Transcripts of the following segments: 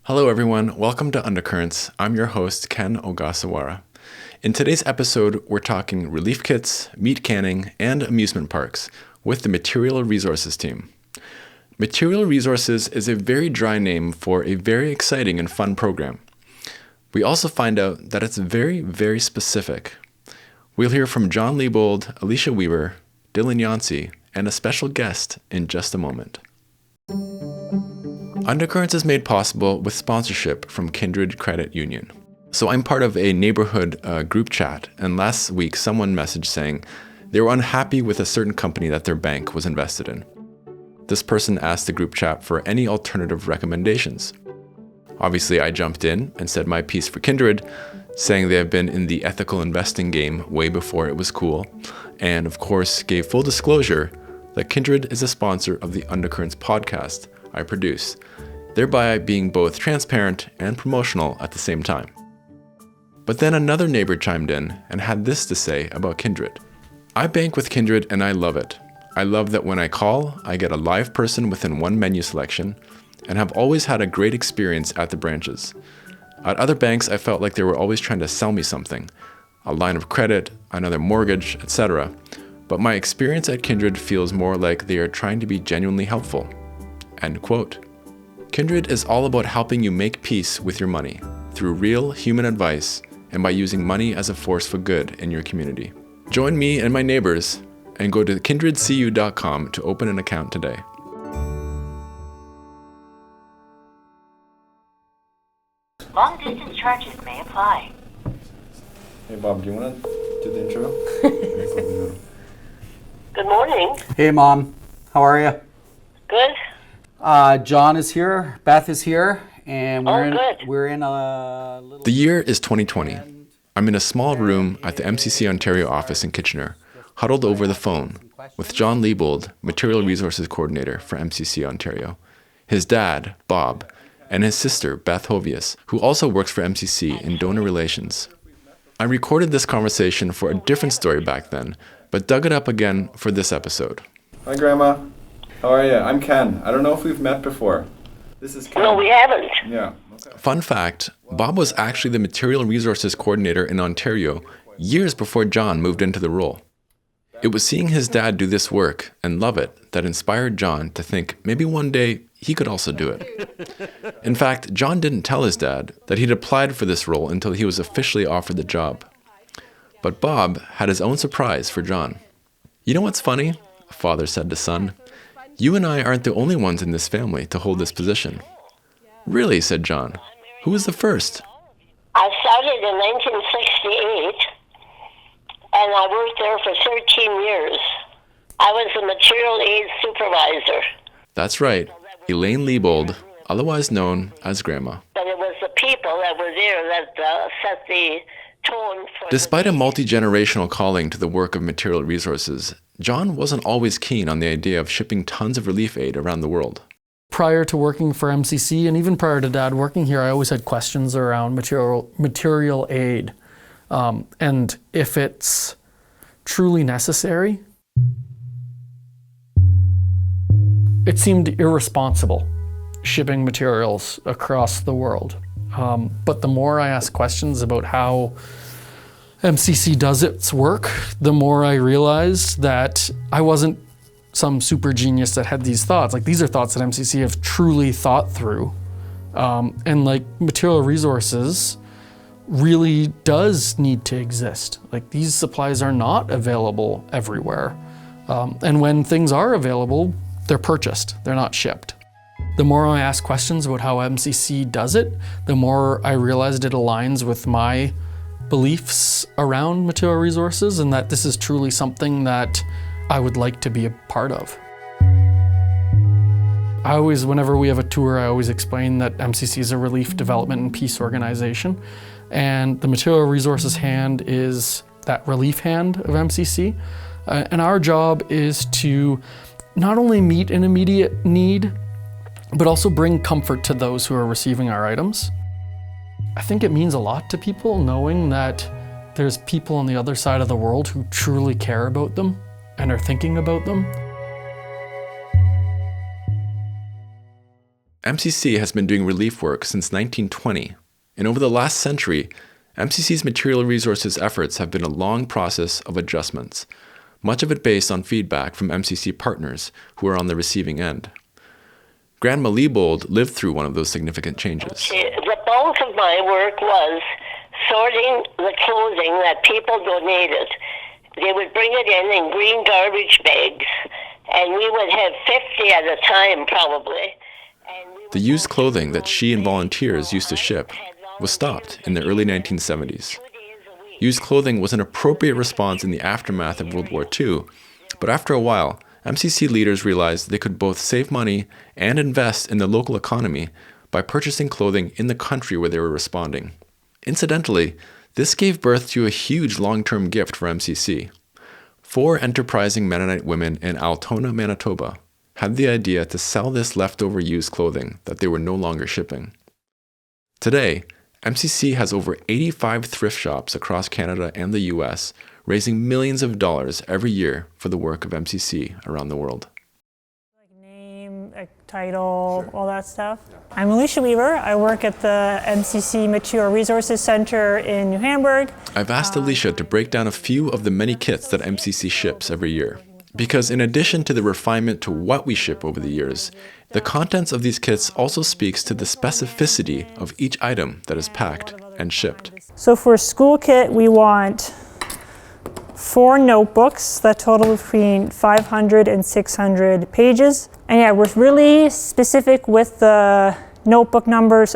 Hello everyone, welcome to Undercurrents. I'm your host, Ken Ogasawara. In today's episode, we're talking relief kits, meat canning, and amusement parks with the Material Resources team. Material Resources is a very dry name for a very exciting and fun program. We also find out that it's very, very specific. We'll hear from John Lebold, Alecia Weaver, Dylan Yancey, and a special guest in just a moment. Undercurrents is made possible with sponsorship from Kindred Credit Union. So I'm part of a neighborhood group chat, and last week someone messaged saying they were unhappy with a certain company that their bank was invested in. This person asked the group chat for any alternative recommendations. Obviously, I jumped in and said my piece for Kindred, saying they have been in the ethical investing game way before it was cool, and of course gave full disclosure that Kindred is a sponsor of the Undercurrents podcast I produce, thereby being both transparent and promotional at the same time. But then another neighbor chimed in and had this to say about Kindred. I bank with Kindred and I love it. I love that when I call, I get a live person within one menu selection and have always had a great experience at the branches. At other banks, I felt like they were always trying to sell me something, a line of credit, another mortgage, etc. But my experience at Kindred feels more like they are trying to be genuinely helpful. End quote. Kindred is all about helping you make peace with your money through real human advice and by using money as a force for good in your community. Join me and my neighbors and go to kindredcu.com to open an account today. Long distance charges may apply. Hey Bob, do you want to do the intro? Good morning. Hey Mom, how are you? Good. John is here, Beth is here, and good. we're in a little... The year is 2020. I'm in a small room at the MCC Ontario office in Kitchener, huddled over the phone with John Lebold, Material Resources Coordinator for MCC Ontario, his dad, Bob, and his sister, Beth Hovius, who also works for MCC in donor relations. I recorded this conversation for a different story back then, but dug it up again for this episode. Hi, Grandma. How are you? I'm Ken. I don't know if we've met before. This is Ken. No, we haven't. Yeah. Okay. Fun fact, Bob was actually the Material Resources Coordinator in Ontario years before John moved into the role. It was seeing his dad do this work and love it that inspired John to think maybe one day he could also do it. In fact, John didn't tell his dad that he'd applied for this role until he was officially offered the job. But Bob had his own surprise for John. You know what's funny? A father said to son. You and I aren't the only ones in this family to hold this position. Really, said John. Who was the first? I started in 1968, and I worked there for 13 years. I was the material aid supervisor. That's right, Elaine Lebold, otherwise known as Grandma. But it was the people that were there that set the tone for... Despite a multi-generational calling to the work of Material Resources, John wasn't always keen on the idea of shipping tons of relief aid around the world. Prior to working for MCC and even prior to Dad working here, I always had questions around material aid and if it's truly necessary. It seemed irresponsible shipping materials across the world. But the more I asked questions about how MCC does its work, the more I realized that I wasn't some super genius that had these thoughts. Like, these are thoughts that MCC have truly thought through. And like, Material Resources really does need to exist. Like, these supplies are not available everywhere. And when things are available, they're purchased, they're not shipped. The more I ask questions about how MCC does it, the more I realized it aligns with my beliefs around Material Resources and that this is truly something that I would like to be a part of. I always, whenever we have a tour, I always explain that MCC is a relief, development, and peace organization. And the Material Resources hand is that relief hand of MCC. And our job is to not only meet an immediate need, but also bring comfort to those who are receiving our items. I think it means a lot to people knowing that there's people on the other side of the world who truly care about them and are thinking about them. MCC has been doing relief work since 1920, and over the last century, MCC's material resources efforts have been a long process of adjustments, much of it based on feedback from MCC partners who are on the receiving end. Grandma Lebold lived through one of those significant changes. The bulk of my work was sorting the clothing that people donated. They would bring it in green garbage bags, and we would have 50 at a time probably. The used clothing that she and volunteers used to ship was stopped in the early 1970s. Used clothing was an appropriate response in the aftermath of World War II, but after a while, MCC leaders realized they could both save money and invest in the local economy by purchasing clothing in the country where they were responding. Incidentally, this gave birth to a huge long-term gift for MCC. 4 enterprising Mennonite women in Altona, Manitoba, had the idea to sell this leftover used clothing that they were no longer shipping. Today, MCC has over 85 thrift shops across Canada and the US, raising millions of dollars every year for the work of MCC around the world. Like name, a title, all that stuff. I'm Alecia Weaver. I work at the MCC Material Resources Center in New Hamburg. I've asked Alecia to break down a few of the many kits that MCC ships every year. Because in addition to the refinement to what we ship over the years, the contents of these kits also speaks to the specificity of each item that is packed and shipped. So for a school kit, we want 4 notebooks that total between 500 and 600 pages. And yeah, we're really specific with the notebook numbers,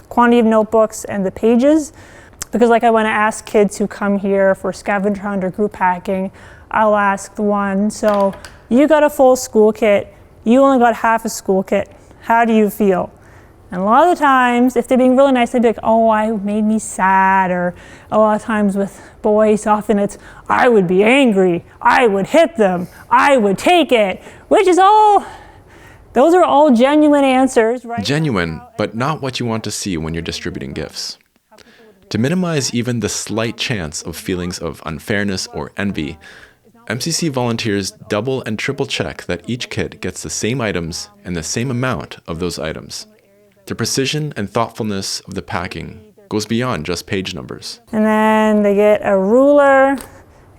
quantity of notebooks and the pages. Because like I want to ask kids who come here for scavenger hunt or group hacking, I'll ask the one, so you got a full school kit, you only got half a school kit, how do you feel? And a lot of the times, if they're being really nice, they'd be like, oh, it made me sad. Or a lot of times with boys, often it's, I would be angry, I would hit them, I would take it, which is those are all genuine answers, right? Genuine, but not what you want to see when you're distributing gifts. To minimize even the slight chance of feelings of unfairness or envy, MCC volunteers double and triple check that each kit gets the same items and the same amount of those items. The precision and thoughtfulness of the packing goes beyond just page numbers. And then they get a ruler,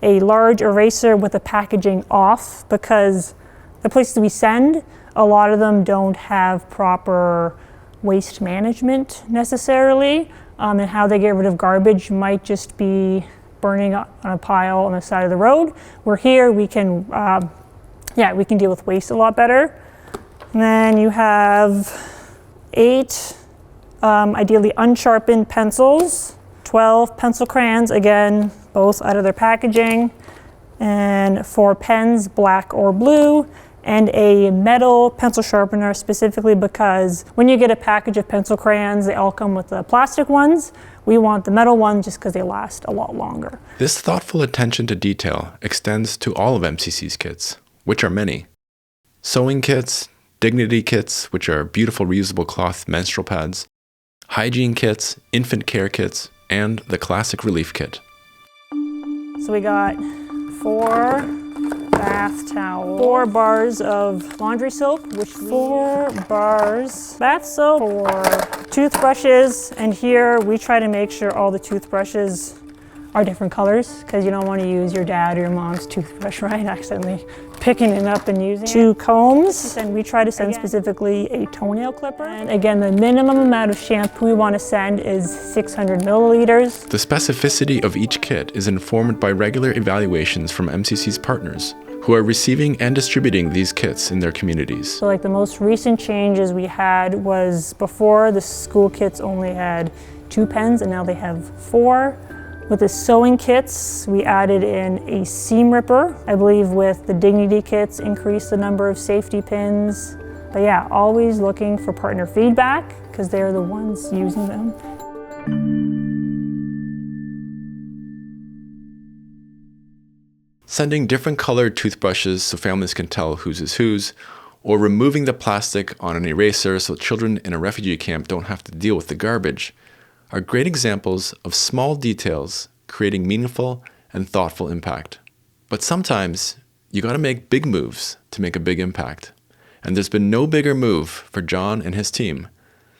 a large eraser with the packaging off, because the places we send, a lot of them don't have proper waste management necessarily, and how they get rid of garbage might just be burning on a pile on the side of the road. We're here, we can deal with waste a lot better. And then you have 8 ideally unsharpened pencils, 12 pencil crayons, again, both out of their packaging, and 4 pens, black or blue, and a metal pencil sharpener, specifically because when you get a package of pencil crayons, they all come with the plastic ones. We want the metal ones just because they last a lot longer. This thoughtful attention to detail extends to all of MCC's kits, which are many. Sewing kits, dignity kits, which are beautiful reusable cloth menstrual pads, hygiene kits, infant care kits, and the classic relief kit. So we got 4 bath towels, 4 bars of laundry soap, which 4 bars bath soap, 4 toothbrushes, and here we try to make sure all the toothbrushes are different colors, because you don't want to use your dad or your mom's toothbrush, right? Accidentally picking it up and using 2 combs, and we try to send specifically a toenail clipper. And again, the minimum amount of shampoo we want to send is 600 milliliters. The specificity of each kit is informed by regular evaluations from MCC's partners, who are receiving and distributing these kits in their communities. So like the most recent changes we had was before the school kits only had 2 pens, and now they have 4. With the sewing kits, we added in a seam ripper. I believe with the dignity kits, increased the number of safety pins. But yeah, always looking for partner feedback, because they're the ones using them. Sending different colored toothbrushes so families can tell whose is whose, or removing the plastic on an eraser so children in a refugee camp don't have to deal with the garbage, are great examples of small details creating meaningful and thoughtful impact. But sometimes you gotta make big moves to make a big impact. and there's been no bigger move for John and his team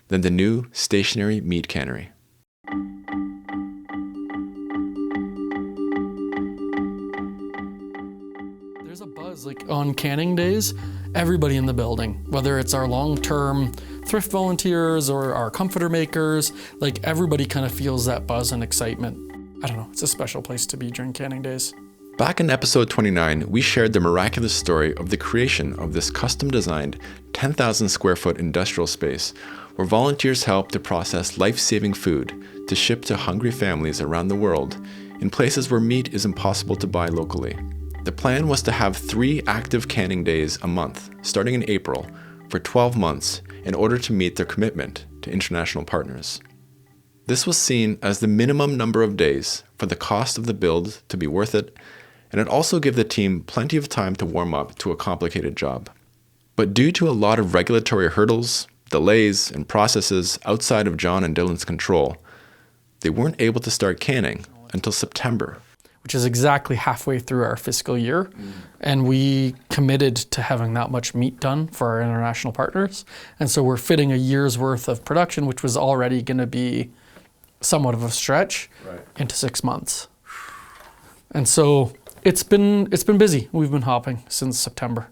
than the new stationary meat cannery. There's a buzz, like on canning days, everybody in the building, whether it's our long-term thrift volunteers or our comforter makers, like everybody kind of feels that buzz and excitement. I don't know, it's a special place to be during canning days. Back in episode 29, we shared the miraculous story of the creation of this custom-designed 10,000 square foot industrial space where volunteers help to process life-saving food to ship to hungry families around the world in places where meat is impossible to buy locally. The plan was to have 3 active canning days a month, starting in April, for 12 months in order to meet their commitment to international partners. This was seen as the minimum number of days for the cost of the build to be worth it, and it also gave the team plenty of time to warm up to a complicated job. But due to a lot of regulatory hurdles, delays, and processes outside of John and Dylan's control, they weren't able to start canning until September. Which is exactly halfway through our fiscal year. And we committed to having that much meat done for our international partners. And so we're fitting a year's worth of production, which was already going to be somewhat of a stretch, into 6 months. And so it's been busy. We've been hopping since September.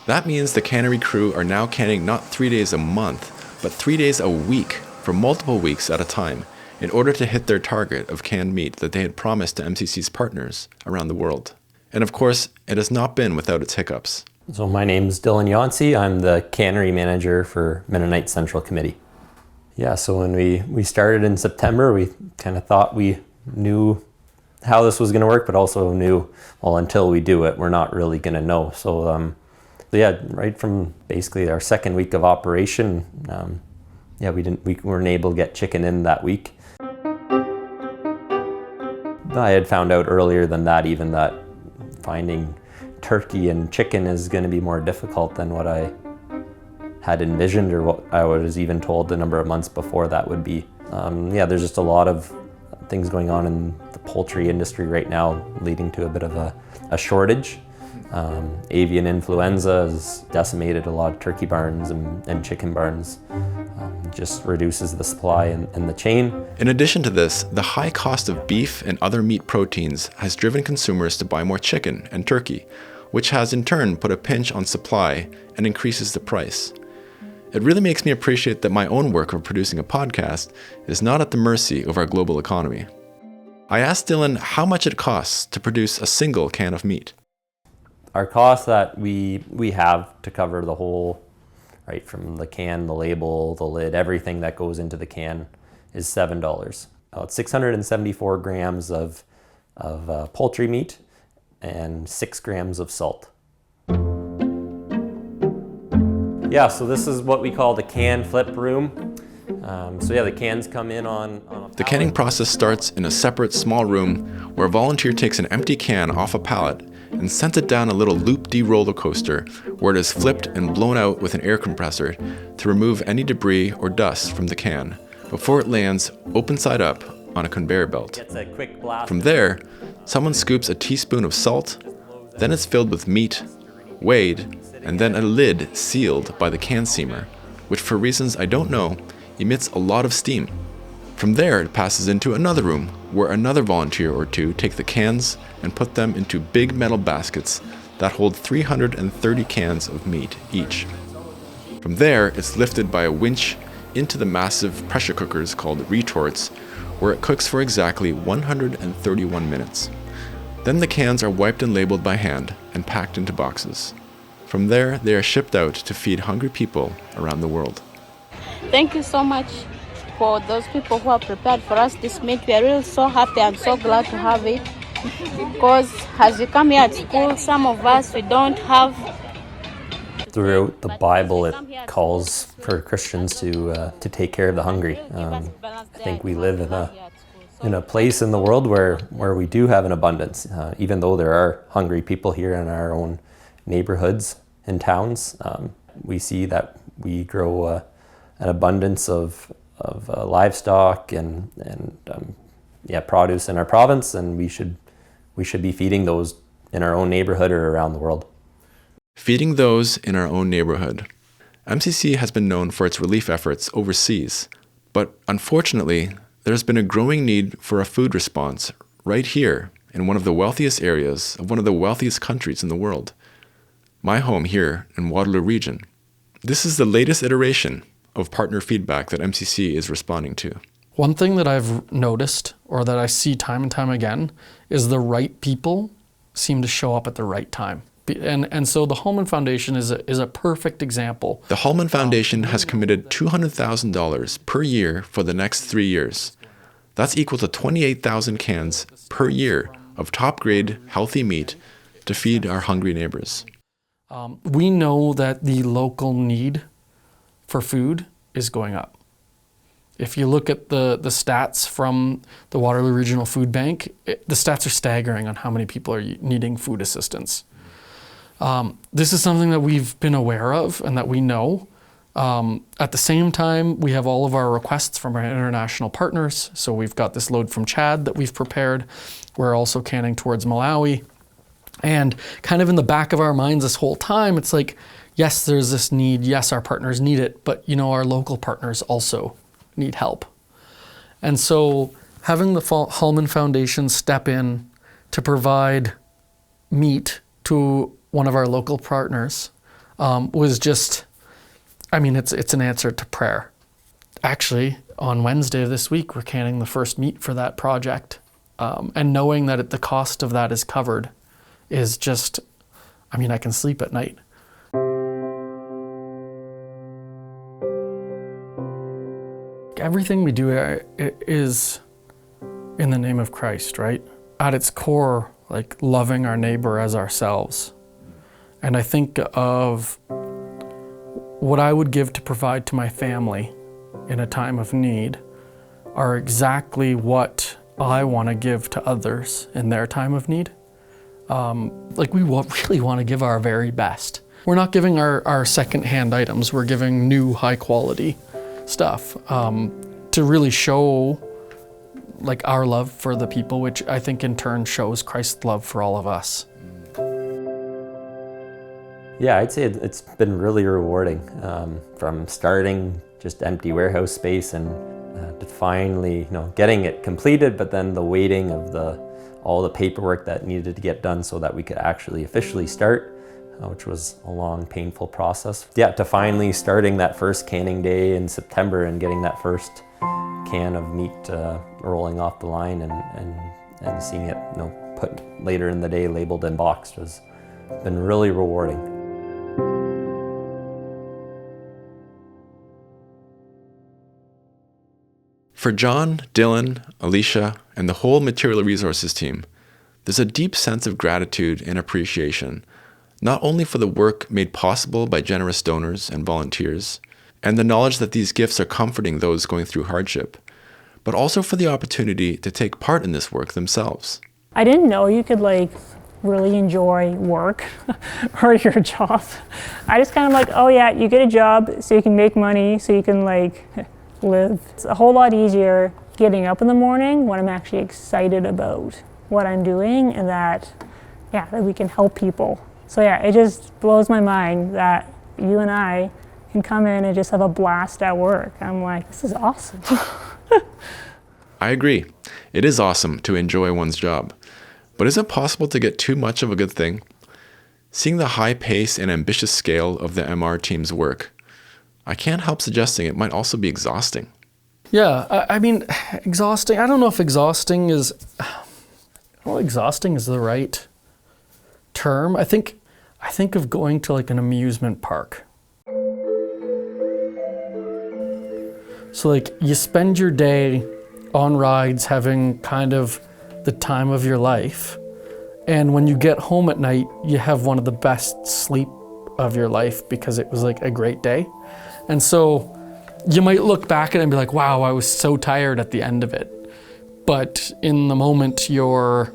That means the cannery crew are now canning not 3 days a month, but 3 days a week for multiple weeks at a time in order to hit their target of canned meat that they had promised to MCC's partners around the world. And of course, it has not been without its hiccups. So my name's Dylan Yancey. I'm the cannery manager for Mennonite Central Committee. Yeah, so when we started in September, we kind of thought we knew how this was going to work, but also knew, well, until we do it, we're not really going to know. So yeah, right from basically our second week of operation, we weren't able to get chicken in that week. I had found out earlier than that even that finding turkey and chicken is going to be more difficult than what I had envisioned or what I was even told a number of months before that would be. There's just a lot of things going on in the poultry industry right now leading to a bit of a shortage. Avian influenza has decimated a lot of turkey barns and chicken barns. Just reduces the supply in the chain. In addition to this, the high cost of beef and other meat proteins has driven consumers to buy more chicken and turkey, which has in turn put a pinch on supply and increases the price. It really makes me appreciate that my own work of producing a podcast is not at the mercy of our global economy. I asked Dylan how much it costs to produce a single can of meat. Our cost that we have to cover the whole, right from the can, the label, the lid, everything that goes into the can is $7. It's 674 grams of poultry meat and 6 grams of salt. Yeah, so this is what we call the can flip room. The cans come in on a The canning process starts in a separate small room where a volunteer takes an empty can off a pallet and sends it down a little loop-de roller coaster where it is flipped and blown out with an air compressor to remove any debris or dust from the can before it lands open side up on a conveyor belt. From there, someone scoops a teaspoon of salt, then it's filled with meat, weighed, and then a lid sealed by the can seamer, which for reasons I don't know, emits a lot of steam. From there, it passes into another room where another volunteer or two take the cans and put them into big metal baskets that hold 330 cans of meat each. From there, it's lifted by a winch into the massive pressure cookers called retorts, where it cooks for exactly 131 minutes. Then the cans are wiped and labeled by hand and packed into boxes. From there, they are shipped out to feed hungry people around the world. Thank you so much for those people who have prepared for us this meat. We are really so happy and so glad to have it, because as we come here at school, some of us, we don't have. Throughout the Bible, it calls for Christians to take care of the hungry. I think we live in a place in the world where we do have an abundance, even though there are hungry people here in our own neighborhoods and towns. We see that we grow an abundance of livestock and produce in our province, and we should be feeding those in our own neighborhood or around the world. Feeding those in our own neighborhood. MCC has been known for its relief efforts overseas, but unfortunately, there's been a growing need for a food response right here in one of the wealthiest areas of one of the wealthiest countries in the world. My home here in Waterloo Region. This is the latest iteration of partner feedback that MCC is responding to. One thing that I've noticed, or that I see time and time again, is the right people seem to show up at the right time. And so the Holman Foundation is a perfect example. The Holman Foundation has committed $200,000 per year for the next 3 years. That's equal to 28,000 cans per year of top-grade, healthy meat to feed our hungry neighbors. We know that the local need for food is going up. If you look at the stats from the Waterloo Regional Food Bank, the stats are staggering on how many people are needing food assistance. This is something that we've been aware of and that we know. At the same time, we have all of our requests from our international partners. So we've got this load from Chad that we've prepared. We're also canning towards Malawi. And kind of in the back of our minds this whole time, it's like, yes, there's this need. Yes, our partners need it. But, our local partners also need help. And so having the Holman Foundation step in to provide meat to one of our local partners was just, it's an answer to prayer. Actually, on Wednesday of this week, we're canning the first meat for that project. And knowing that the cost of that is covered is just, I can sleep at night. Everything we do is in the name of Christ, right? At its core, like loving our neighbor as ourselves. And I think of what I would give to provide to my family in a time of need are exactly what I want to give to others in their time of need. We really want to give our very best. We're not giving our secondhand items, we're giving new high quality stuff to really show our love for the people, which I think in turn shows Christ's love for all of us. Yeah, I'd say it's been really rewarding from starting just empty warehouse space and to finally getting it completed, but then the waiting of all the paperwork that needed to get done so that we could actually officially start, which was a long, painful process. Yeah, to finally starting that first canning day in September and getting that first can of meat rolling off the line and seeing it put later in the day labeled and boxed has been really rewarding. For John, Dylan, Alecia, and the whole Material Resources team, there's a deep sense of gratitude and appreciation, not only for the work made possible by generous donors and volunteers, and the knowledge that these gifts are comforting those going through hardship, but also for the opportunity to take part in this work themselves. I didn't know you could really enjoy work or your job. I just kind of oh yeah, you get a job so you can make money, so you can live. It's a whole lot easier getting up in the morning when I'm actually excited about what I'm doing and that we can help people. So yeah, it just blows my mind that you and I can come in and just have a blast at work. I'm this is awesome. I agree. It is awesome to enjoy one's job. But is it possible to get too much of a good thing? Seeing the high pace and ambitious scale of the MR team's work, I can't help suggesting it might also be exhausting. Yeah, exhausting. I don't know if exhausting is the right term. I think of going to an amusement park. So you spend your day on rides having kind of the time of your life. And when you get home at night, you have one of the best sleep of your life because it was a great day. And so you might look back at it and be wow, I was so tired at the end of it. But in the moment, you're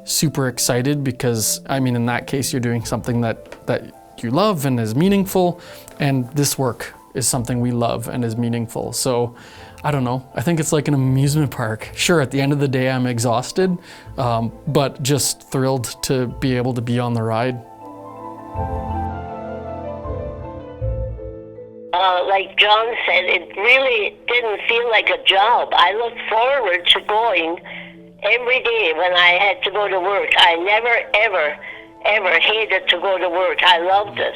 super excited because, in that case, you're doing something that you love and is meaningful. And this work is something we love and is meaningful. So I don't know. I think it's like an amusement park. Sure, at the end of the day, I'm exhausted, but just thrilled to be able to be on the ride. Like John said, it really didn't feel like a job. I looked forward to going every day when I had to go to work. I never, ever hated to go to work. I loved it.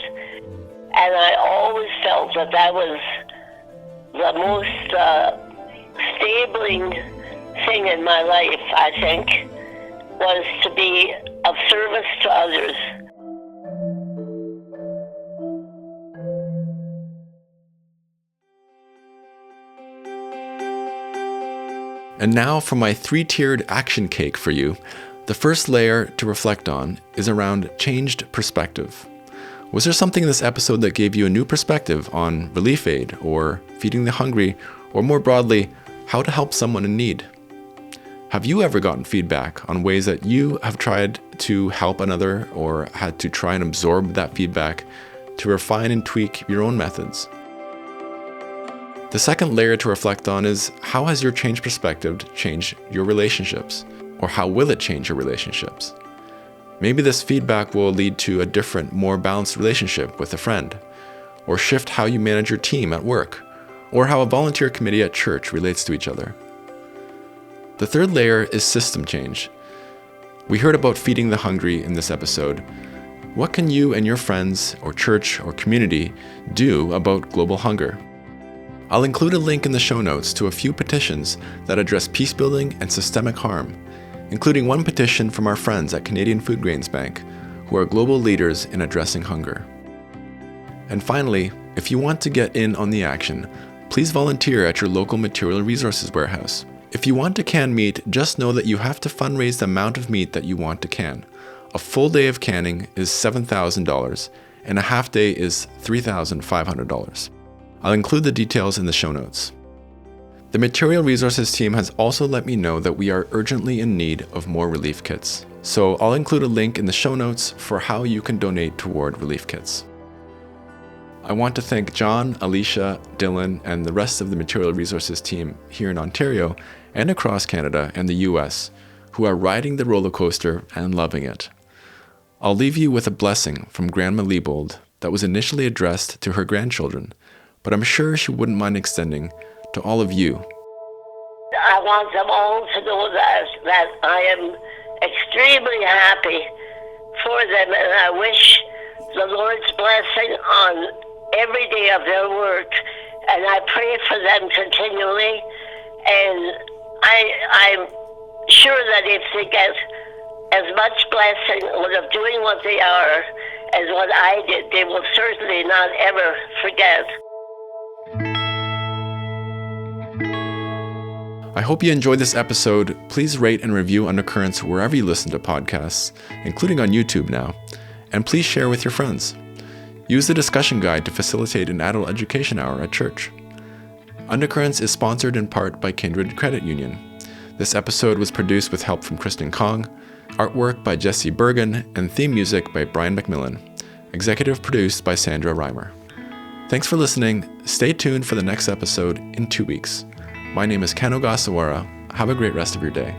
And I always felt that that was the most stabling thing in my life, I think, was to be of service to others. And now for my 3-tiered action cake for you. The first layer to reflect on is around changed perspective. Was there something in this episode that gave you a new perspective on relief aid or feeding the hungry, or more broadly, how to help someone in need? Have you ever gotten feedback on ways that you have tried to help another or had to try and absorb that feedback to refine and tweak your own methods? The second layer to reflect on is how has your changed perspective changed your relationships? Or how will it change your relationships? Maybe this feedback will lead to a different, more balanced relationship with a friend, or shift how you manage your team at work, or how a volunteer committee at church relates to each other. The third layer is system change. We heard about feeding the hungry in this episode. What can you and your friends, or church, or community do about global hunger? I'll include a link in the show notes to a few petitions that address peace building and systemic harm, including one petition from our friends at Canadian Food Grains Bank, who are global leaders in addressing hunger. And finally, if you want to get in on the action, please volunteer at your local material resources warehouse. If you want to can meat, just know that you have to fundraise the amount of meat that you want to can. A full day of canning is $7,000, and a half day is $3,500. I'll include the details in the show notes. The Material Resources team has also let me know that we are urgently in need of more relief kits, so I'll include a link in the show notes for how you can donate toward relief kits. I want to thank John, Alecia, Dylan, and the rest of the Material Resources team here in Ontario and across Canada and the US, who are riding the roller coaster and loving it. I'll leave you with a blessing from Grandma Lebold that was initially addressed to her grandchildren, but I'm sure she wouldn't mind extending to all of you. I want them all to know that I am extremely happy for them, and I wish the Lord's blessing on every day of their work, and I pray for them continually, and I'm sure that if they get as much blessing out of doing what they are as what I did, they will certainly not ever forget. I hope you enjoyed this episode. Please rate and review Undercurrents wherever you listen to podcasts, including on YouTube now, and please share with your friends. Use the discussion guide to facilitate an adult education hour at church. Undercurrents is sponsored in part by Kindred Credit Union. This episode was produced with help from Kristen Kong, artwork by Jesse Bergen, and theme music by Brian McMillan. Executive produced by Sandra Reimer. Thanks for listening. Stay tuned for the next episode in 2 weeks. My name is Ken Ogasawara. Have a great rest of your day.